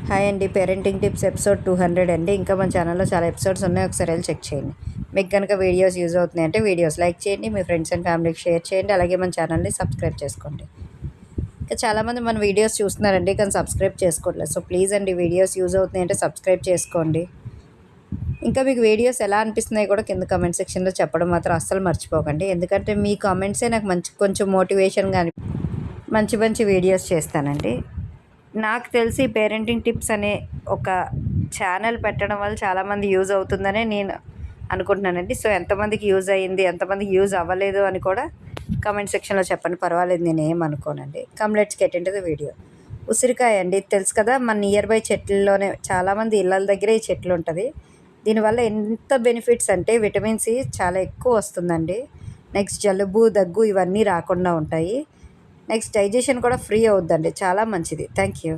Hi అండి, parenting tips episode 200 అండి. ఇంకా మన ఛానల్లో చాలా ఎపిసోడ్స్ ఉన్నాయి, ఒకసారి వెళ్ళి చెక్ చేయండి. మీకు కనుక వీడియోస్ యూజ్ అవుతున్నాయి అంటే వీడియోస్ లైక్ చేయండి, మీ ఫ్రెండ్స్ అండ్ ఫ్యామిలీకి షేర్ చేయండి, అలాగే మన ఛానల్ని సబ్స్క్రైబ్ చేసుకోండి. ఇంకా చాలామంది మన వీడియోస్ చూస్తున్నారండి కానీ సబ్స్క్రైబ్ చేసుకోవట్లేదు. సో ప్లీజ్ అండి, వీడియోస్ యూజ్ అవుతున్నాయి అంటే సబ్స్క్రైబ్ చేసుకోండి. ఇంకా మీకు వీడియోస్ ఎలా అనిపిస్తున్నాయి కూడా కింద కామెంట్ సెక్షన్లో చెప్పడం మాత్రం అస్సలు మర్చిపోకండి. ఎందుకంటే మీ కామెంట్సే నాకు కొంచెం మోటివేషన్గా మంచి మంచి వీడియోస్ చేస్తానండి. నాకు తెలిసి పేరెంటింగ్ టిప్స్ అనే ఒక ఛానల్ పెట్టడం వల్ల చాలామంది యూజ్ అవుతుందనే నేను అనుకుంటున్నానండి. సో ఎంతమందికి యూజ్ అయ్యింది, ఎంతమందికి యూజ్ అవ్వలేదు అని కూడా కామెంట్ సెక్షన్లో చెప్పండి, పర్వాలేదు, నేను ఏమనుకోనండి. Let's get into the video. ఉసిరికాయ అండి, తెలుసు కదా, మన నియర్ బై చెట్లలోనే చాలామంది ఇళ్ళ దగ్గరే ఈ చెట్లు ఉంటుంది. దీనివల్ల ఎంత బెనిఫిట్స్ అంటే విటమిన్ సి చాలా ఎక్కువ వస్తుందండి. నెక్స్ట్ జలుబు, దగ్గు ఇవన్నీ రాకుండా ఉంటాయి. నెక్స్ట్ డైజెషన్ కూడా ఫ్రీ అవుద్దండి, చాలా మంచిది. Thank you.